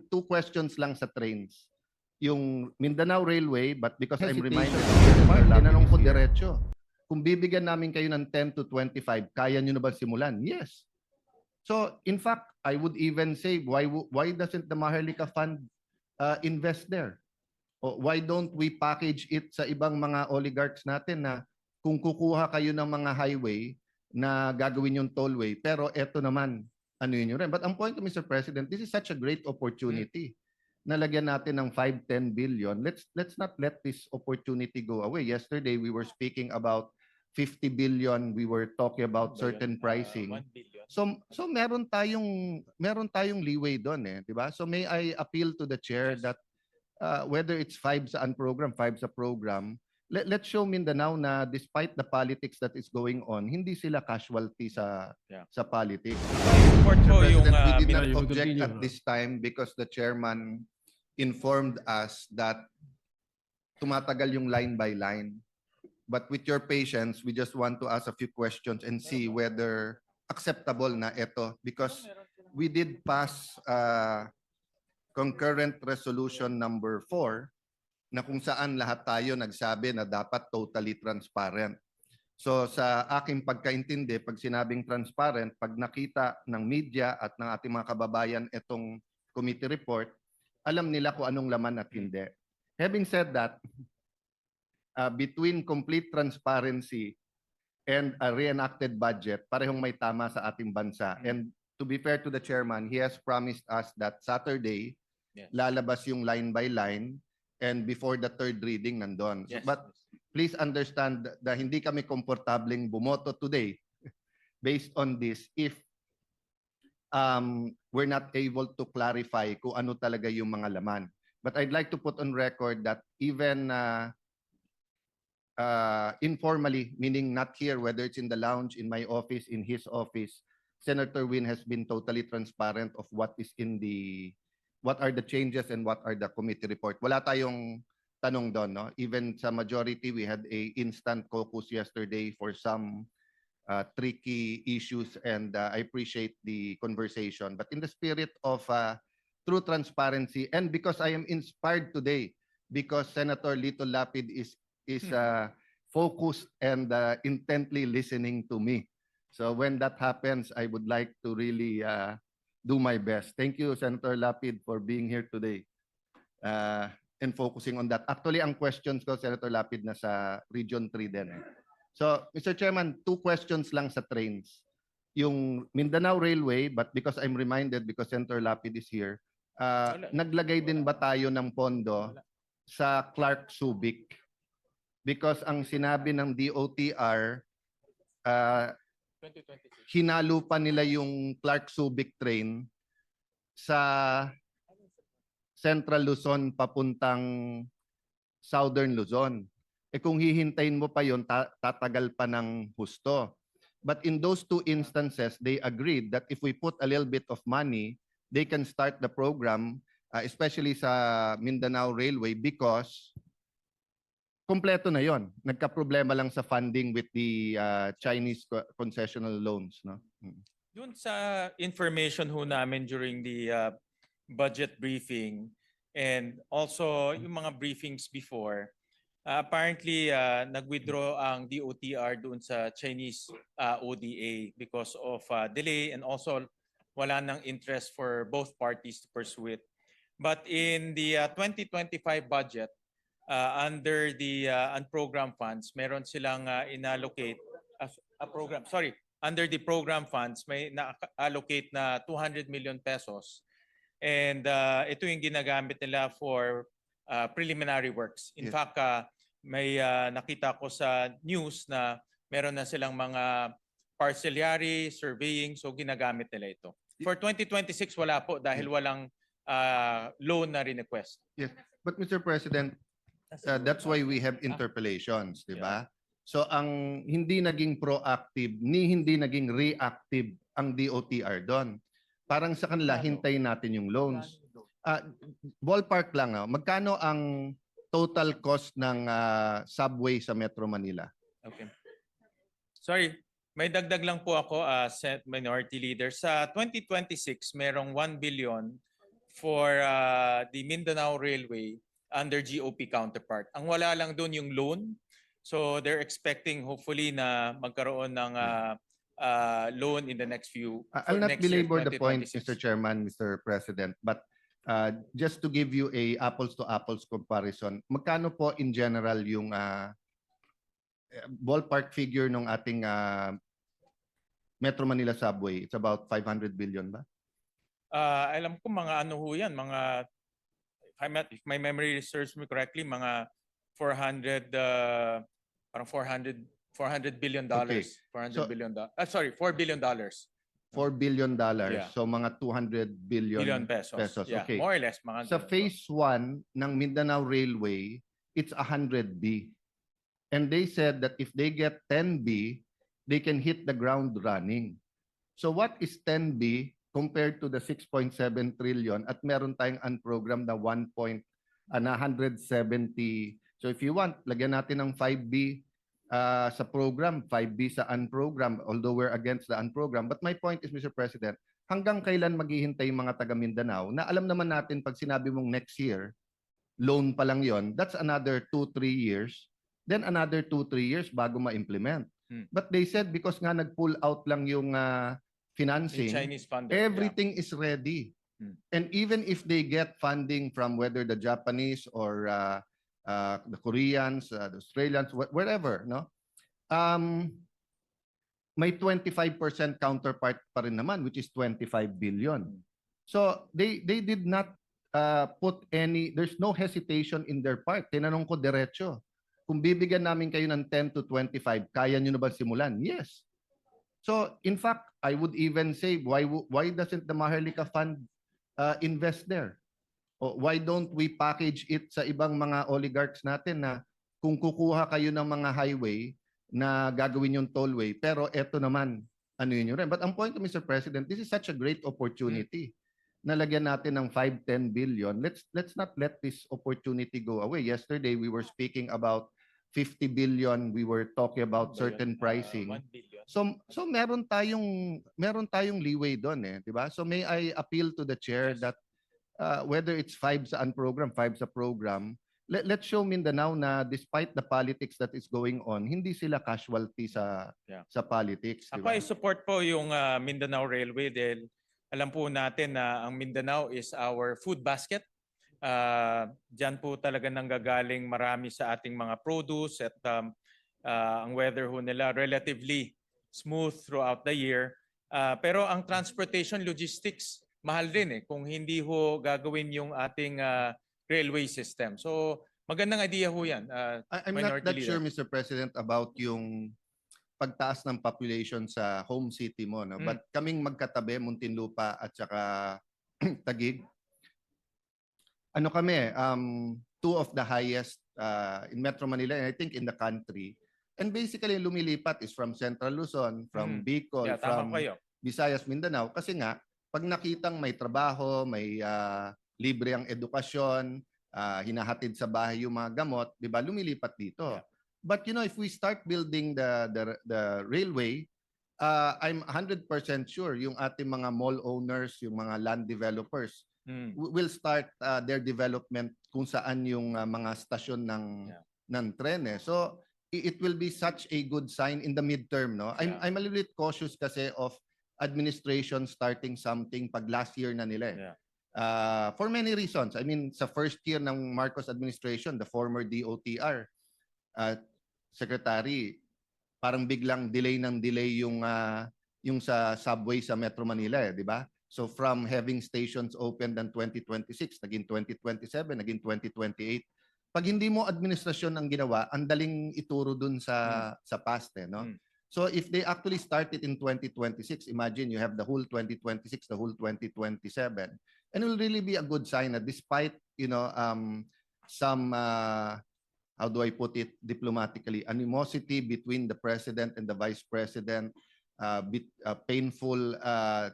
two questions lang sa trains. Yung Mindanao Railway, but because I'm Hesitation. reminded, Mark, tinanong ko is here. diretso, kung bibigyan namin kayo ng 10 to 25, kaya nyo na ba simulan? Yes. So, in fact, I would even say, why doesn't the Maharlika Fund invest there? O why don't we package it sa ibang mga oligarchs natin na kung kukuha kayo ng mga highway na gagawin yung tollway, pero eto naman, ano yun rin. But ang point, Mr. President, this is such a great opportunity. Nalagyan natin ng 5-10 billion. Let's not let this opportunity go away. Yesterday, we were speaking about 50 billion. We were talking about certain pricing. 1 billion. So meron tayong leeway doon eh, 'di ba? So may I appeal to the chair Yes. that whether it's 5 sa program, 5 sa program, let's show Mindanao na despite the politics that is going on, hindi sila casualty sa politics. Support ko yung President, we did not you object continue. at this time because the chairman informed us that tumatagal yung line by line. But with your patience, we just want to ask a few questions and see whether acceptable na ito because we did pass concurrent resolution number 4 na kung saan lahat tayo nagsabi na dapat totally transparent. So sa aking pagkaintindi, pag sinabing transparent, pag nakita ng media at ng ating mga kababayan itong committee report, alam nila kung anong laman at hindi. Having said that, between complete transparency and a reenacted budget, parehong may tama sa ating bansa. And to be fair to the chairman, he has promised us that Saturday, lalabas yung line by line and before the third reading nandun. Yes. But please understand na hindi kami komportableng bumoto today based on this if we're not able to clarify kung ano talaga yung mga laman. But I'd like to put on record that even informally, meaning not here, whether it's in the lounge, in my office, in his office, Senator Win has been totally transparent of what are the changes and what are the committee report. Wala tayong tanong doon, no? Even sa majority, we had a instant caucus yesterday for some tricky issues and I appreciate the conversation. But in the spirit of true transparency and because I am inspired today because Senator Lito Lapid is focused and intently listening to me. So when that happens, I would like to really do my best. Thank you, Senator Lapid, for being here today and focusing on that. Actually, ang questions ko, Senator Lapid, nasa Region 3 din. So, Mr. Chairman, two questions lang sa trains. Yung Mindanao Railway, but because I'm reminded, because Senator Lapid is here, naglagay din ba tayo ng pondo sa Clark Subic? Because ang sinabi ng DOTR, 2026. hinalo pa nila yung Clark Subic train sa Central Luzon papuntang Southern Luzon. Eh kung hihintayin mo pa yon, tatagal pa ng husto. But in those two instances, they agreed that if we put a little bit of money, they can start the program, especially sa Mindanao Railway because kompleto na yon. Nagka-problema lang sa funding with the Chinese concessional loans, no? Doon sa information ho namin during the budget briefing and also yung mga briefings before, apparently nag-withdraw ang DOTR doon sa Chinese ODA because of delay and also wala nang interest for both parties to pursue it. But in the 2025 budget, under the unprogrammed funds, meron silang inallocate under the program funds, may na-allocate na 200 million pesos. And ito yung ginagamit nila for preliminary works. In fact, may nakita ko sa news na meron na silang mga parcellary, surveying, so ginagamit nila ito. For 2026, wala po dahil walang loan na request. Yes, but Mr. President, that's why we have interpellations, di ba? So ang hindi naging proactive ni hindi naging reactive ang DOTR doon. Parang sa kanila hintayin natin yung loans. Ballpark lang, magkano ang total cost ng subway sa Metro Manila? Okay. Sorry, may dagdag lang po ako, Senate Minority Leader. Sa 2026, merong 1 billion for the Mindanao Railway under GOP counterpart. Ang wala lang doon yung loan. So they're expecting hopefully na magkaroon ng loan in the next few for I'll not next year, belabor the point, 2026. Mr. Chairman, Mr. President, but just to give you a apples to apples comparison, magkano po in general yung ballpark figure ng ating Metro Manila subway? It's about 500 billion ba? Alam ko mga ano ho yan, mga if my memory serves me correctly, mga 400 parang 400 billion dollars. 400 So- billion sorry, $4 billion. $4 billion. Yeah. So mga 200 billion, Billion pesos. Yeah, Okay. more or less mga Sa ganun po. phase 1 ng Mindanao Railway, it's 100B. And they said that if they get 10B, they can hit the ground running. So what is 10B compared to the 6.7 trillion at meron tayong unprogrammed na 170. So if you want, lagyan natin ng 5B sa program, 5B sa unprogram, although we're against the unprogram. But my point is, Mr. President, hanggang kailan maghihintay yung mga taga Mindanao na alam naman natin pag sinabi mong next year, loan pa lang yon, that's another 2-3 years, then another 2-3 years bago ma-implement. But they said because nga nag-pull out lang yung Yung financing, Chinese funder. everything is ready. And even if they get funding from whether the Japanese or the Koreans, the Australians, wherever, no? May 25% counterpart pa rin naman, which is 25 billion. So they did not put any, there's no hesitation in their part. Tinanong ko diretso, kung bibigyan namin kayo ng 10 to 25, kaya nyo na ba simulan? Yes. So in fact, I would even say, why doesn't the Maharlika Fund invest there? O why don't we package it sa ibang mga oligarchs natin na kung kukuha kayo ng mga highway na gagawin yung tollway, pero eto naman, ano yun rin. But ang point to Mr. President, this is such a great opportunity. Nalagyan natin ng 5-10 billion. Let's not let this opportunity go away. Yesterday, we were speaking about 50 billion. We were talking about certain pricing. 1 billion. So meron tayong leeway doon eh, 'di ba? So may I appeal to the chair Yes. that whether it's 5 sa unprogram, 5 sa program, let's show Mindanao na despite the politics that is going on, hindi sila casualty sa politics, 'di Ako ba? ay support po yung Mindanao Railway dahil alam po natin na ang Mindanao is our food basket. Diyan po talaga nanggagaling marami sa ating mga produce at ang weather ho nila relatively smooth throughout the year. Pero ang transportation logistics mahal din eh kung hindi ho gagawin yung ating railway system. So magandang idea ho yan. I'm not Minority that Leader. sure, Mr. President, about yung pagtaas ng population sa home city mo, no? But kaming magkatabi, Muntinlupa at saka Taguig, ano kami, two of the highest in Metro Manila and I think in the country. And basically lumilipat is from Central Luzon, from Bicol, Yeah, tama from kayo. Visayas, Mindanao. Kasi nga, pag nakitang may trabaho, may libre ang edukasyon, hinahatid sa bahay yung mga gamot, di ba, lumilipat dito. Yeah. But you know, if we start building the railway, I'm 100% sure yung ating mga mall owners, yung mga land developers, will start their development kung saan yung mga stasyon ng tren eh. So it will be such a good sign in the midterm, no? I'm a little bit cautious kasi of administration starting something pag last year na nila eh. For many reasons. I mean, sa first year ng Marcos administration, the former DOTR secretary, parang biglang delay yung sa subway sa Metro Manila eh, di ba? So from having stations opened in 2026, naging 2027, naging 2028. Pag hindi mo administrasyon ang ginawa, ang daling ituro dun sa past eh, no? So if they actually start it in 2026, imagine you have the whole 2026, the whole 2027. And it will really be a good sign that despite, you know, some how do I put it diplomatically, animosity between the president and the vice president, painful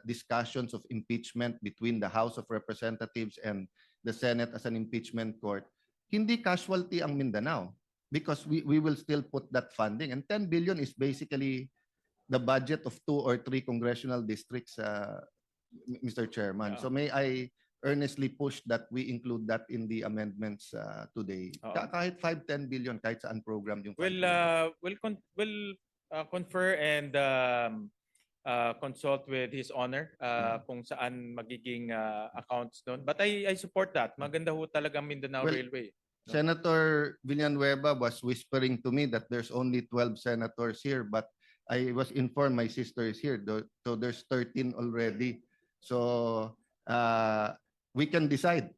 discussions of impeachment between the House of Representatives and the Senate as an impeachment court, hindi casualty ang Mindanao because we will still put that funding. And 10 billion is basically the budget of 2 or 3 congressional districts, Mr. Chairman. So may I earnestly push that we include that in the amendments today. Oo. Kahit 5-10 billion, kahit saan program yung 5 We'll billion. confer and consult with His Honor kung saan magiging accounts doon. But I support that. Maganda ho talaga Mindanao Well, Railway. No? Senator Villanueva was whispering to me that there's only 12 senators here, but I was informed my sister is here, so there's 13 already. So we can decide.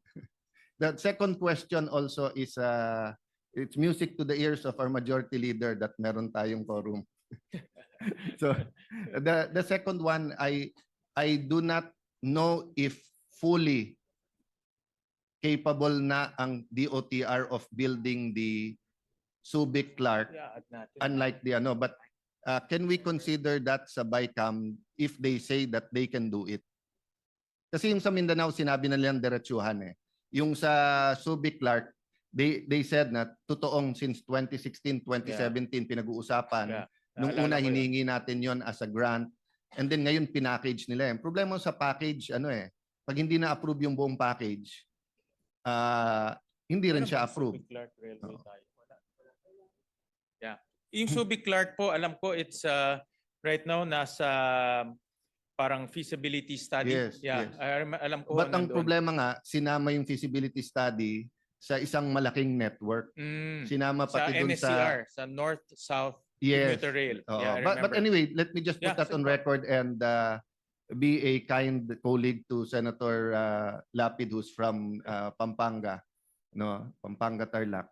The second question also is it's music to the ears of our majority leader that meron tayong quorum. So the second one, I do not know if fully capable na ang DOTR of building the Subic Clark, Yeah, add natin. unlike the ano, but can we consider that sa BICAM if they say that they can do it? Kasi yung sa Mindanao, sinabi na nilang diretsuhan eh. Yung sa Subic Clark, they said na totoong since 2016, 2017 pinag-uusapan. Yeah. Nung Naalala una ko yun. hiningi natin yon as a grant, and then ngayon pinackage nila. Yung problema sa package, ano eh, pag hindi na-approve yung buong package, hindi rin Meron siya bang approved. Subic Clark Railway Oo. tayo? Wala. Yeah. Yung Subic Clark po, alam ko it's right now nasa parang feasibility study. Yes, Yeah. yes. Alam ko But ang nandun. problema nga, sinama yung feasibility study sa isang malaking network. Sinama Sa pati dun NSCR, sa North-South Yes. Commuter Rail. Oo. Yeah, I But remember. anyway, let me just put Yeah, that on sige po. record and be a kind colleague to Senator Lapid who's from Pampanga, no, Pampanga Tarlac.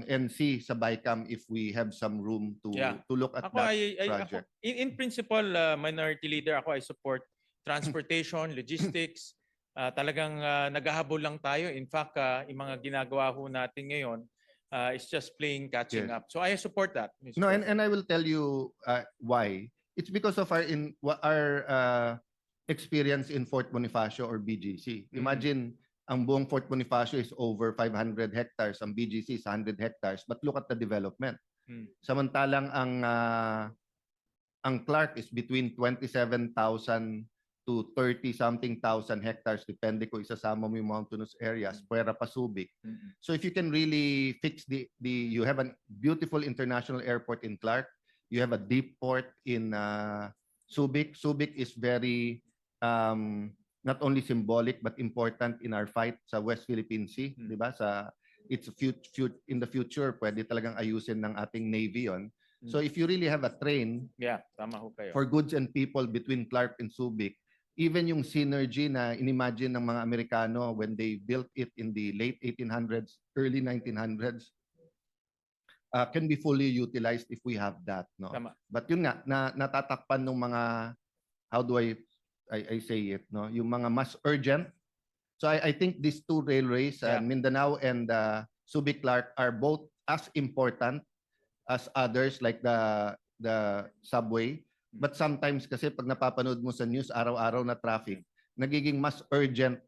And see sa BICAM if we have some room to Yeah. look at Ako that ako, project. in principle, minority leader ako, I support transportation, logistics. Talagang naghahabol lang tayo. In fact, yung mga ginagawa ho natin ngayon is just playing catching Yes. up. So I support that. Mr. No, President. and I will tell you why. It's because of our experience in Fort Bonifacio or BGC. Imagine ang buong Fort Bonifacio is over 500 hectares, ang BGC is 100 hectares, but look at the development. Samantalang ang Clark is between 27,000 to 30-something thousand hectares, depende kung isasama mo yung mountainous areas, Puera pa Subic. So if you can really fix you have a beautiful international airport in Clark, you have a deep port in Subic. Subic is very not only symbolic but important in our fight sa West Philippine Sea, di ba? It's in the future, pwede talagang ayusin ng ating Navy yon. So if you really have a train Yeah, tama ho kayo. for goods and people between Clark and Subic, even yung synergy na inimagine ng mga Amerikano when they built it in the late 1800s, early 1900s, can be fully utilized if we have that. No? Tama. But yun nga, natatakpan ng mga, how do I say it, no? Yung mga mas urgent. So I think these two railways, Yeah. Mindanao and Subic Clark, are both as important as others like the subway. But sometimes kasi pag napapanood mo sa news araw-araw na traffic, nagiging mas urgent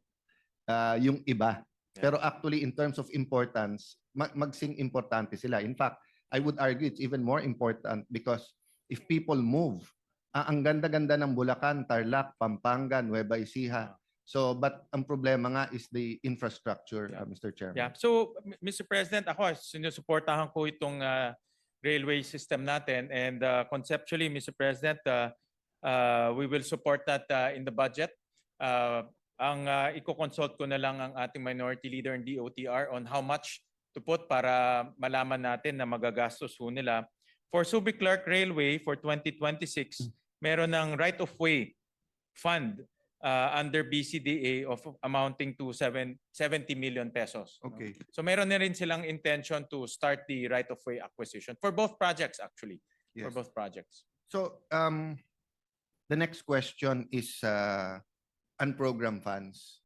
yung iba. Yeah. Pero actually in terms of importance, magsing importante sila. In fact, I would argue it's even more important because if people move, ang ganda-ganda ng Bulacan, Tarlac, Pampanga, Nueva Ecija. So, but ang problema nga is the infrastructure, Yeah. Mr. Chairman. Yeah. So, Mr. President, ako sinusuportahan ko itong railway system natin, and conceptually, Mr. President, we will support that in the budget. Ang iko-consult ko na lang ang ating minority leader in DOTR on how much to put para malaman natin na magagastos ho nila. For Subic Clark Railway for 2026, meron ng right-of-way fund under BCDA of amounting to 70 million pesos. Okay. So meron na rin silang intention to start the right-of-way acquisition for both projects actually. For Yes. both projects. So, the next question is unprogrammed funds.